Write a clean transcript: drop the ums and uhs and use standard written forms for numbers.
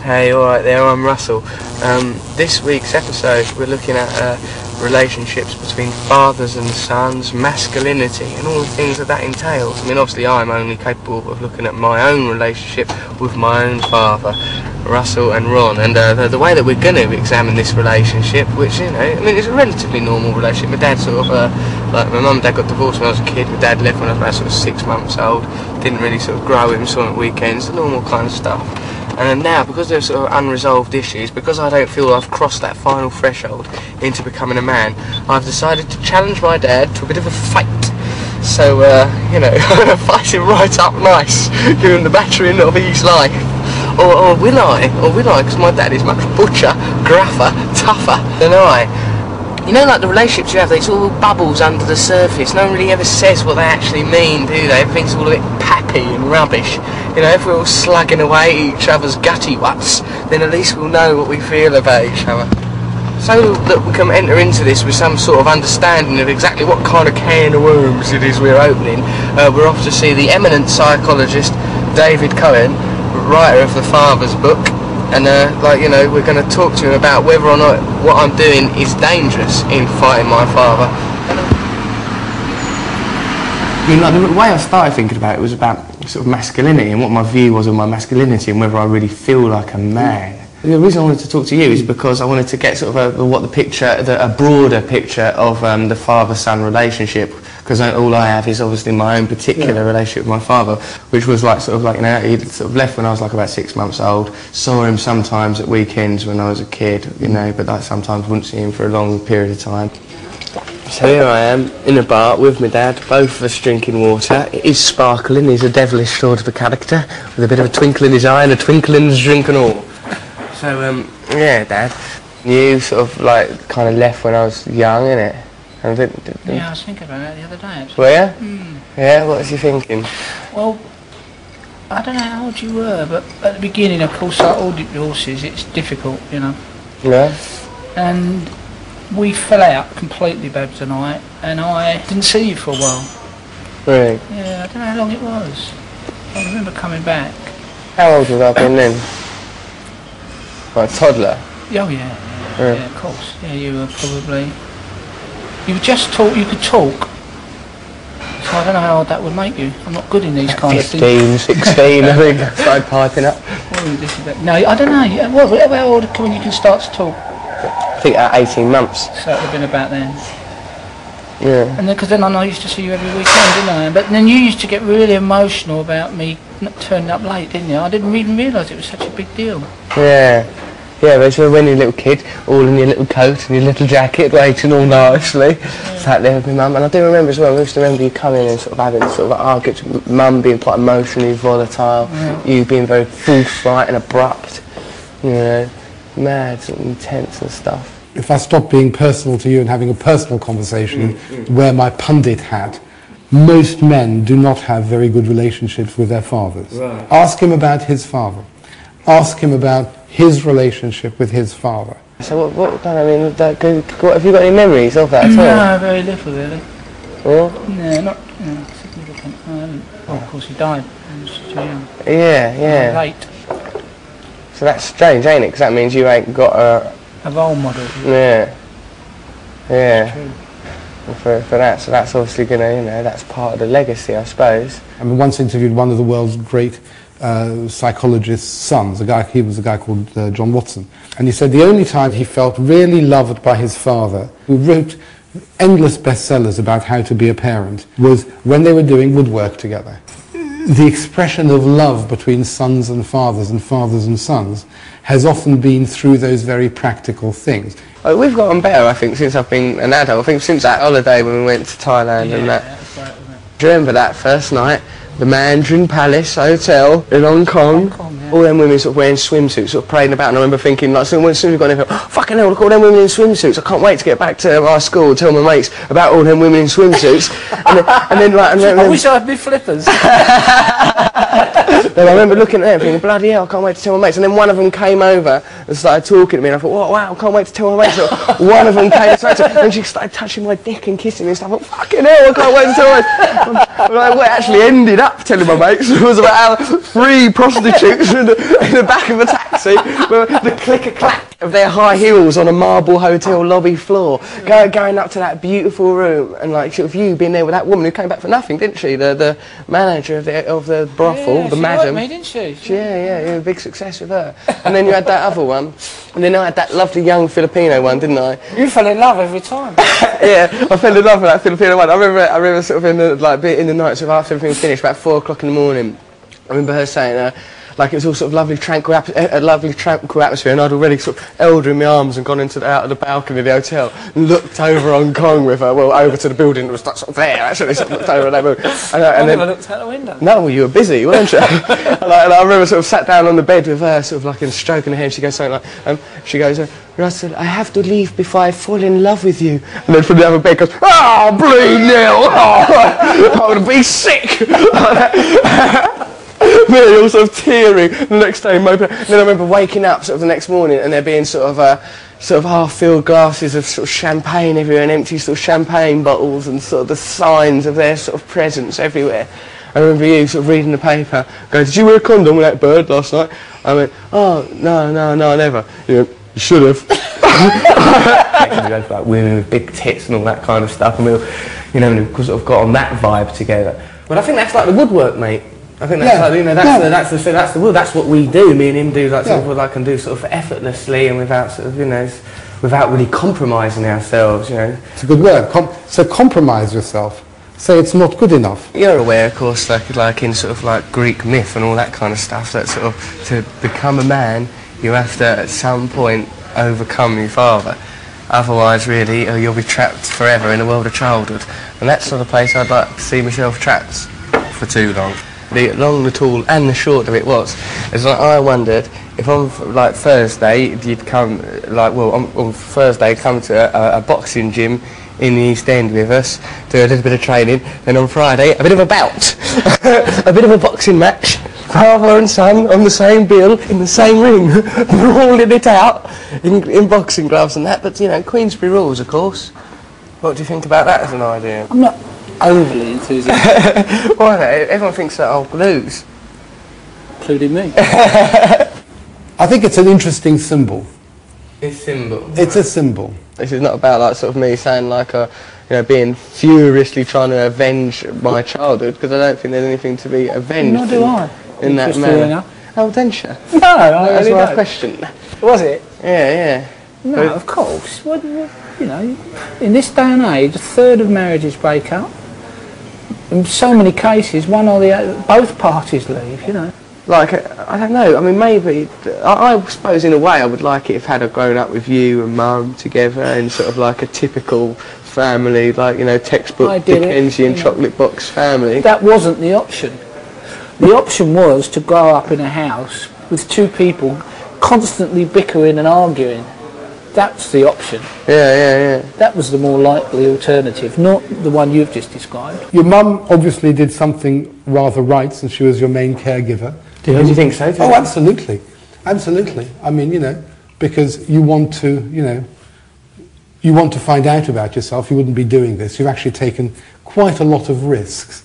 Hey, alright there, I'm Russell. This week's episode we're looking at relationships between fathers and sons, masculinity and all the things that entails. I mean, obviously I'm only capable of looking at my own relationship with my own father, Russell and Ron, and the way that we're going to examine this relationship, which, you know, I mean, it's a relatively normal relationship. My dad sort of, like my mum and dad got divorced when I was a kid, my dad left when I was about sort of 6 months old, didn't really sort of grow him, saw him at weekends, the normal kind of stuff. And now, because there's sort of unresolved issues, because I don't feel I've crossed that final threshold into becoming a man, I've decided to challenge my dad to a bit of a fight. So, you know, I'm going to fight him right up nice, give him the battering of his life. Or will I? Or will I? Because my dad is much butcher, gruffer, tougher than I. You know, like the relationships you have, it's all bubbles under the surface. No one really ever says what they actually mean, do they? Everything's all a bit pappy and rubbish. You know, if we're all slugging away at each other's gutty what's, then at least we'll know what we feel about each other. So that we can enter into this with some sort of understanding of exactly what kind of can of worms it is we're opening, we're off to see the eminent psychologist David Cohen, writer of the Father's book, and like, you know, we're going to talk to him about whether or not what I'm doing is dangerous in fighting my father. I mean, like, the way I started thinking about it was about sort of masculinity and what my view was of my masculinity and whether I really feel like a man. The reason I wanted to talk to you is because I wanted to get sort of a broader picture of the father-son relationship, because all I have is obviously my own particular relationship with my father, which was like sort of like, you know, he'd sort of left when I was like about 6 months old, saw him sometimes at weekends when I was a kid, you know, but like sometimes wouldn't see him for a long period of time. So here I am in a bar with my dad, both of us drinking water. It is sparkling, he's a devilish sort of a character, with a bit of a twinkle in his eye and a twinkle in his drink and all. So, yeah, Dad, you sort of like kind of left when I was young, innit? Yeah, I was thinking about that the other day, actually. Were you? Mm. Yeah, what was you thinking? Well, I don't know how old you were, but at the beginning, of course, like all divorces, it's difficult, you know. Yeah. And we fell out completely, Babs and I didn't see you for a while. Really? Yeah, I don't know how long it was. I remember coming back. How old was I been then? Like a toddler? Oh yeah, of course. Yeah, you were probably... You could talk. So I don't know how old that would make you. I'm not good in these kind of things. 15, 16, I think. I started piping up. No, I don't know. How old when you can start to talk? I think at 18 months. So it would have been about then. Yeah. And then, because then I used to see you every weekend, didn't I? But then you used to get really emotional about me not turning up late, didn't you? I didn't even realise it was such a big deal. Yeah. Yeah, but so when you're a little kid, all in your little coat and your little jacket, waiting all nicely, sat there with my mum. And I do remember as well, I used to remember you coming and sort of having sort of arguments with mum being quite emotionally volatile, you being very forthright and abrupt, you know, mad and intense and stuff. If I stop being personal to you and having a personal conversation where my pundit hat, most men do not have very good relationships with their fathers. Right. Ask him about his father. Ask him about his relationship with his father. So what kind of, have you got any memories of that at all? No, very little really. Oh? No, not significant. Well, of course he died when he was too young. Yeah. Late. So that's strange, ain't it? Because that means you ain't got a role model. Yeah. True. For that, so that's obviously going to, you know, that's part of the legacy, I suppose. I once interviewed one of the world's great psychologist's sons, he was a guy called John Watson, and he said the only time he felt really loved by his father, who wrote endless bestsellers about how to be a parent, was when they were doing woodwork together. The expression of love between sons and fathers and sons has often been through those very practical things. We've gotten better, I think, since I've been an adult. I think since that holiday when we went to Thailand and that. That's right, wasn't it? Do you remember that first night? The Mandarin Palace Hotel in Hong Kong. Yeah. All them women sort of wearing swimsuits, sort of parading about, and I remember thinking, like, as soon as we got there, oh, fucking hell, look, all them women in swimsuits. I can't wait to get back to our school and tell my mates about all them women in swimsuits. and then I wish I had my flippers. Then I remember looking at them thinking, bloody hell, I can't wait to tell my mates. And then one of them came over and started talking to me, and I thought, wow, I can't wait to tell my mates. So one of them came and she started touching my dick and kissing me and stuff. I thought, fucking hell, I can't wait to tell my mates. What I actually ended up telling my mates was about how 3 prostitutes in the back of a taxi See, well, the click-a-clack of their high heels on a marble hotel lobby floor, going up to that beautiful room, and like sort of you being there with that woman who came back for nothing, didn't she? The manager of the brothel, the madam. Liked me, didn't she? Yeah, you were a big success with her. And then you had that other one, and then I had that lovely young Filipino one, didn't I? You fell in love every time. Yeah, I fell in love with that Filipino one. I remember sort of in the night, sort of after everything was finished, about 4 o'clock in the morning. I remember her saying, like it was all sort of lovely tranquil atmosphere, and I'd already sort of held her in my arms and gone out of the balcony of the hotel and looked over Hong Kong with her, well, over to the building that was sort of there, actually, sort of looked over that building. I never looked out the window. No, well, you were busy, weren't you? and I remember sort of sat down on the bed with her, sort of like and stroking her hair, and she goes something like, she goes, Russell, I have to leave before I fall in love with you. And then from the other bed goes, oh, bleed Neil, oh, I would be sick. Me, all sort of teary the next day, moping. And then I remember waking up sort of the next morning and there being sort of half-filled glasses of sort of champagne everywhere and empty sort of champagne bottles and sort of the signs of their sort of presence everywhere. I remember you sort of reading the paper, going, did you wear a condom with that bird last night? I went, oh, no, I never. You went, you should have. Like women with big tits and all that kind of stuff, and we, we sort of got on that vibe together. But I think that's like the woodwork, mate. I think that's like, that's what we do. Me and him do like sort of what I can do sort of effortlessly and without sort of without really compromising ourselves. It's a good word. So compromise yourself. Say it's not good enough. You're aware, of course, like in sort of like Greek myth and all that kind of stuff, that sort of to become a man, you have to at some point overcome your father. Otherwise, really, you'll be trapped forever in the world of childhood. And that's not a place I'd like to see myself trapped for too long. The long, the tall, and the short of it was, is like I wondered if on like Thursday you'd come, on Thursday come to a boxing gym in the East End with us, do a little bit of training, then on Friday a bit of a bout, a bit of a boxing match, father and son on the same bill in the same ring, brawling it out in boxing gloves and that. But Queensberry rules, of course. What do you think about that as an idea? I'm not overly enthusiastic. Why not? Everyone thinks that I'll lose. Including me. I think it's an interesting symbol. It's a symbol. It's a symbol. This is not about like sort of me saying like being furiously trying to avenge my childhood, because I don't think there's anything to be avenged. Nor do I. In that manner. Oh, didn't you? No, that's my question. Was it? Yeah. No, of course. In this day and age, a third of marriages break up. In so many cases, one or the other, both parties leave. Like, I don't know, I mean, maybe, I suppose in a way I would like it if I'd grown up with you and Mum together in sort of like a typical family, like, textbook Dickensian chocolate box family. That wasn't the option. The option was to grow up in a house with two people constantly bickering and arguing. That's the option. Yeah. That was the more likely alternative, not the one you've just described. Your mum obviously did something rather right, since she was your main caregiver. Do you think so? Oh, absolutely. Absolutely. I mean, because you want to, you want to find out about yourself. You wouldn't be doing this. You've actually taken quite a lot of risks.